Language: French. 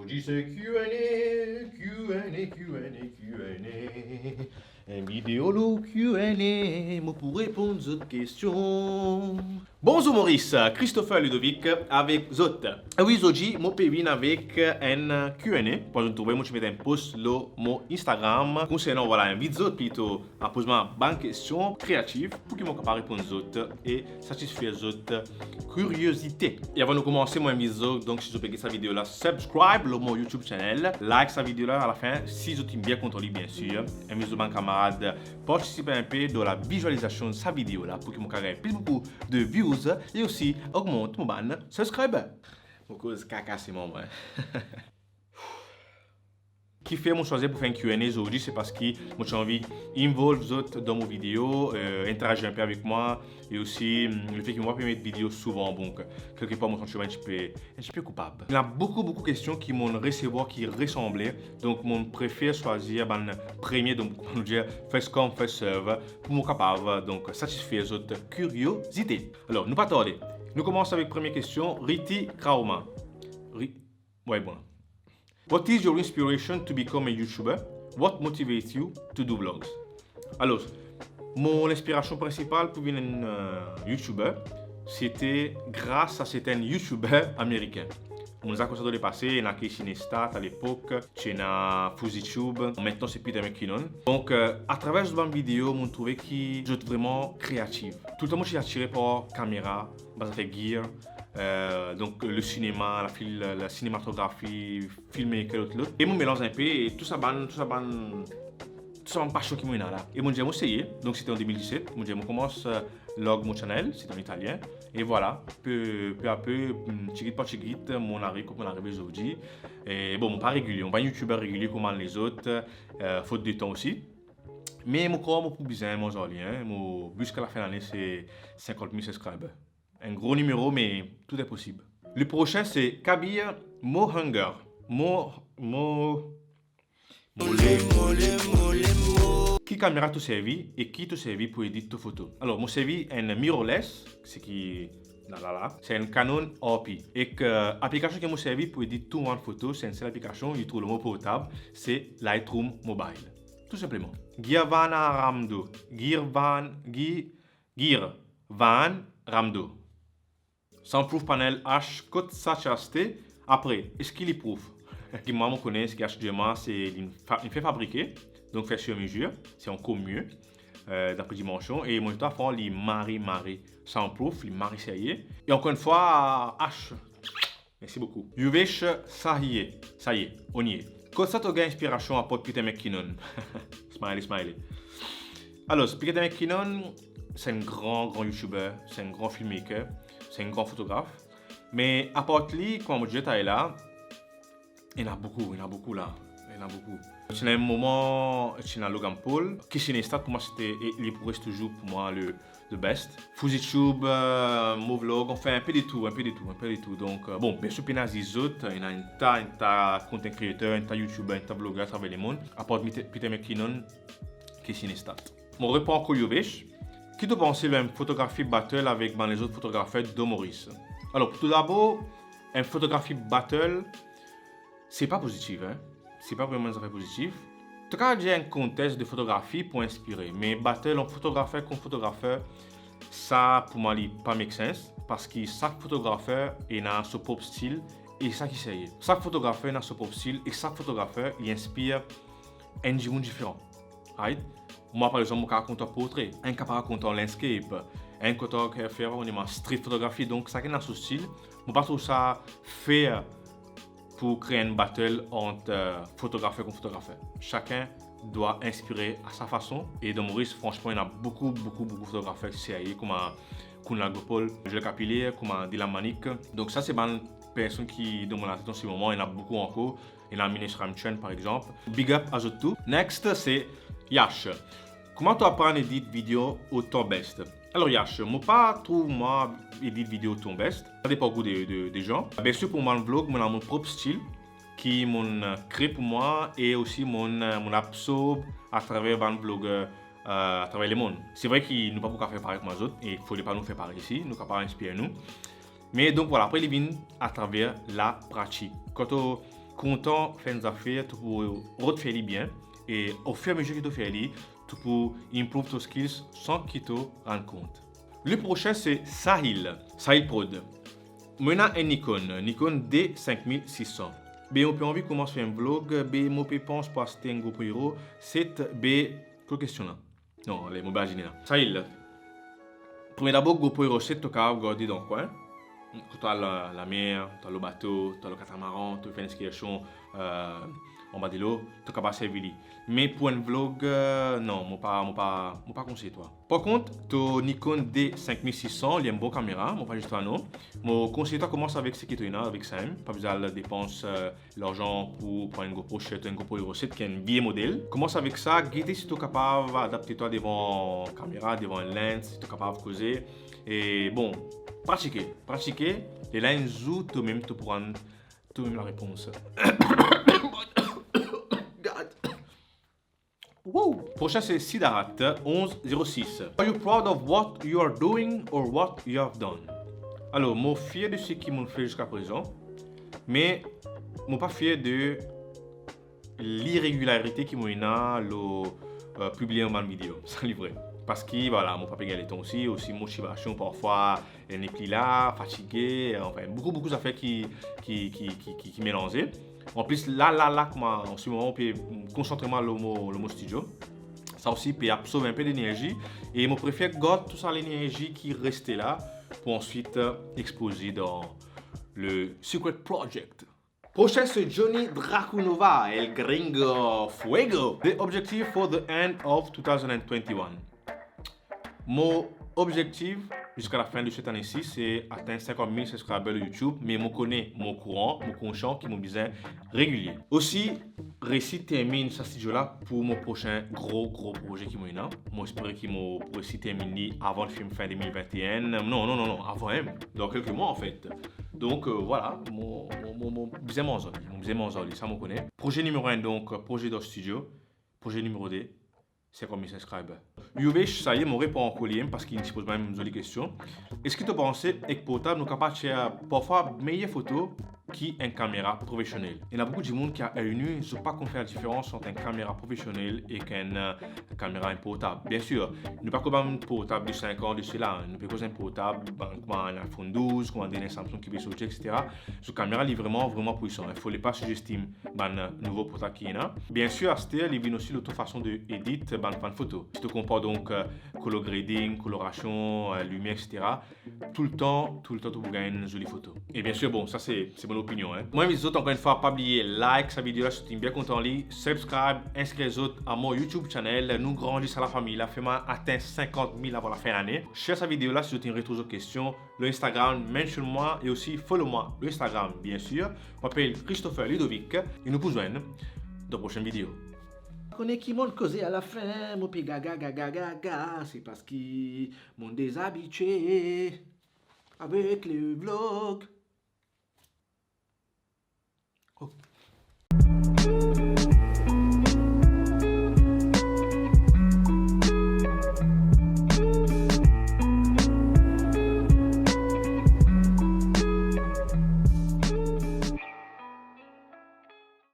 Aujourd'hui c'est Q&A, Q&A, Q&A, Q&A. Un vidéo le Q&A, moi pour répondre aux questions. Bonjour Maurice, Christopher Ludovic avec Zot. Oui, aujourd'hui, moi peux avec un Q&A. Pour nous trouver, moi je mets un post sur mon Instagram concernant voilà un vidéo plutôt à poser ma bonne question créative pour que moi capable répondre Zot et satisfaire Zot curiosité. Et avant de commencer mon vidéo, donc si vous avez cette vidéo là, subscribe le mon YouTube channel, like cette vidéo là à la fin si vous êtes bien content bien sûr. Et mes autres camarades participez un peu dans la visualisation de cette vidéo là pour que mon carré plus beaucoup de views et aussi augmente mon ban subscriber. Mon cause caca c'est mon vrai. Qui fait mon choisir pour faire un Q&A aujourd'hui, c'est parce que moi j'ai envie d'involver les autres dans mon vidéo, interagir un peu avec moi et aussi le fait que moi je mettre vidéo souvent, donc quelque part moi je suis un petit peu coupable. Il y a beaucoup de questions qui m'ont recevoir qui ressemblaient, donc mon préfère choisir le premier, donc on nous dire first come first serve pour mon capable donc satisfaire les autres curiosités. Alors nous pas tarder, nous commençons avec la première question, Riti Krauma. Ouais bon. What is your inspiration to become a YouTuber? What motivates you to do vlogs? Alors, mon inspiration principale pour devenir un YouTuber, c'était grâce à certains YouTubers américains. On nous a constaté dans le passé, il y a Casey Neistat à l'époque, il y a FuziTube, maintenant c'est Peter McKinnon. Donc, à travers cette vidéo, on trouvait que j'étais vraiment créatif. Tout le temps, je suis attiré par la caméra, par la gear. Donc le cinéma, la cinématographie, filmer que l'autre. Et mon mélange un peu et tout ça passion qui m'a là. Et mon j'ai essayé, donc c'était en 2017. Mon j'ai commence log mon channel, c'est en italien. Et voilà, peu à peu, petit par petit, mon arrive comme on arrive aujourd'hui. Et bon, pas régulier, on pas youtubeur régulier comme les autres, faute de temps aussi. Mais mon corps, mon besoin, mon jolien, mon but jusqu'à la fin de l'année, c'est 50 000 subscribers. Un gros numéro, mais tout est possible. Le prochain, c'est Kabir Mohunger. Qui caméra te servi et qui te servi pour éditer tes photos? Alors, moi servi un mirrorless, c'est qui c'est un Canon OP. Et l'application qui m'a servi pour éditer tout en photo, c'est une seule application, il trouve le mot portable, c'est Lightroom Mobile. Tout simplement. Girvan Ramdo. Soundproof panel H côte Sachaste. Après, est-ce qu'il est proof? Qui moi connaît, ce qui HDMI, c'est une fait fabriquer, donc fait sur mesure, c'est encore mieux d'après dimension. Et moi je dois faire les marie soundproof, les marie sérieux. Et encore une fois H. Merci beaucoup. Yuvesh ça y est, on y est. Quand ça t'a inspiration à Peter McKinnon. Smiley. Alors, Peter McKinnon, c'est un grand YouTuber, c'est un grand filmmaker, c'est un grand photographe. Mais à part lui, quand je disais là, il y en a beaucoup là. C'est un moment, c'est un Logan Paul. Casey Neistat, pour moi, il reste toujours pour moi le best. FuziTube, mon vlog, on fait un peu de tout. Donc, bon, bien sûr, il y a des autres, il y a un tas de content creator, un tas de YouTubers, un tas de blogueurs à travers le monde. À part Peter McKinnon, Casey Neistat. Mon réponse encore Yovesh. Qui te pense à une photographie battle avec les autres photographes de Maurice? Alors, tout d'abord, une photographie battle, c'est pas positif, hein? C'est pas vraiment très positif. En tout cas, j'ai un contexte de photographie pour inspirer. Mais battle en photographeur contre photographeur, ça pour moi, il pas make sense. Parce que chaque photographeur a son propre style et ça qui c'est. Chaque photographeur a son propre style et chaque photographeur il inspire un monde différent. Right? Moi, par exemple, je raconte un portrait, un qui raconte un landscape, un qui fait une street photographie. Donc, ça qui a son style. Je ne trouve ça faire pour créer une battle entre photographeur contre photographeur. Chacun doit inspirer à sa façon. Et dans Maurice, franchement, il y a beaucoup de photographes CIA, comme Kunal Gopal, Jules Capillaire, comme Dylan Manik. Donc ça, c'est une personne qui, dans mon attention en ce moment, il y en a beaucoup encore. Il y en a Minesh Ramchen, par exemple. Big up à tout. Next, c'est Yash. Comment tu apprends à éditer vidéo au ton best? Alors Yash, moi pas trouve moi éditer vidéo au ton best. Ça dépend beaucoup des gens. Bien sûr pour mon vlog, moi j'ai mon propre style qui mon crée pour moi et aussi mon absorbe à travers mon vlog à travers le monde. C'est vrai qu'il nous pas beaucoup à faire pareil comme les autres et il faut pas nous faire pareil ici, nous pas inspirer nous. Mais donc voilà, après il vient à travers la pratique. Quand content faire des affaires tout pour refaire bien et au fur et à mesure que tu fais tout pour improve tes skills sans que tu te rendes compte. Le prochain c'est Sahil Prod. Moi j'ai un Nikon D5600. Ben on peut envie commencer un vlog, ben moi pense poster un GoPro, c'est ben quelle question là? Non, les mots imaginer là. Sahil. Premier d'abord GoPro 7 tu peux regarder dans le coin. Tu as la mer, tu as le bateau, tu as le catamaran, tu fais une excursion en bas de l'eau, tu es capable de servir. Mais pour un vlog, non, je ne pas conseiller toi. Par contre, ton Nikon D5600, il y a une bonne caméra, je pas juste un nom. Je conseille toi commence avec ce qui est avec ça, pas besoin de dépenser l'argent pour prendre une GoPro 7, un GoPro Hero 7 qui est un vieux modèle. Commence avec ça, guide si tu es capable d'adapter toi devant une caméra, devant une lens, si tu es capable de causer. Et bon, pratiquer. Et là, où toi-même tu pourras toi-même la réponse. Wow. Prochain c'est Siddharth 1106. Are you proud of what you are doing or what you have done? Alors, je suis fier de ce qu'ils m'ont fait jusqu'à présent, mais je ne suis pas fier de l'irrégularité qu'ils m'ont publié en vidéo. C'est livré. Parce que voilà, mon papa gagne les temps aussi motivation parfois, elle n'est plus là, fatigué, enfin beaucoup d'affaires qui mélangeaient. En plus là, en ce moment, on peut concentrer le mot studio. Ça aussi peut absorber un peu d'énergie et je préfère garder toute ça l'énergie qui restait là pour ensuite exposer dans le Secret Project. Prochain c'est Johnny Drakunova, El Gringo Fuego. The objective for the end of 2021. Mon objectif jusqu'à la fin de cette année-ci, c'est atteindre 50 000 subscribers sur YouTube, mais je connais mon courant, mon conscient qui m'ont besoin régulier. Aussi, réussir termine ce studio-là pour mon prochain gros projet qui m'a. Moi, j'espère qu'il m'a réussi terminer avant le film fin 2021. Non, avant même, dans quelques mois en fait. Donc voilà, mon deuxième manzoli, ça me connaît. Projet numéro 1, donc projet de studio. Projet numéro 2. C'est comme mes subscribers. Yovesh, ça y est, mon répond en collier parce qu'il se pose même une jolie question. Est-ce que tu penses qu'avec portable, nous sommes capables de faire parfois meilleures photos qu'une caméra professionnelle? Il y a beaucoup de monde qui a réuni, ne sait pas qu'on fait la différence entre une caméra professionnelle et une caméra portable. Bien sûr, nous ne pas comme un portable de 5 ans de cela. Nous ne pouvons un portable comme un iPhone 12, comme un Samsung qui peut sortir, etc. Cette caméra est vraiment puissante. Il ne faut pas sous-estimer le nouveau portable qui est là. Bien sûr, à ce stade, il y a aussi l'autre façon d'éditer une photo. Si tu compares donc color grading, coloration, lumière, etc. Tout le temps, tu peux gagner une jolie photo. Et bien sûr, bon, ça c'est mon opinion. Moi, mes autres, encore une fois, pas oublier like cette vidéo là si tu es bien content, subscribe, inscris les autres à mon YouTube channel. Nous grandissons la famille. La famille atteint 50 000 avant la fin de l'année. Share cette vidéo là si tu as une autres questions. Le Instagram, mention-moi et aussi follow-moi. Le Instagram, bien sûr. Je m'appelle Christopher Ludovic et nous vous rejoignons dans la prochaine vidéo. Connais qui m'ont causé à la fin, mon petit gaga, c'est parce qu'ils m'ont déshabitué avec les vlogs. Oh.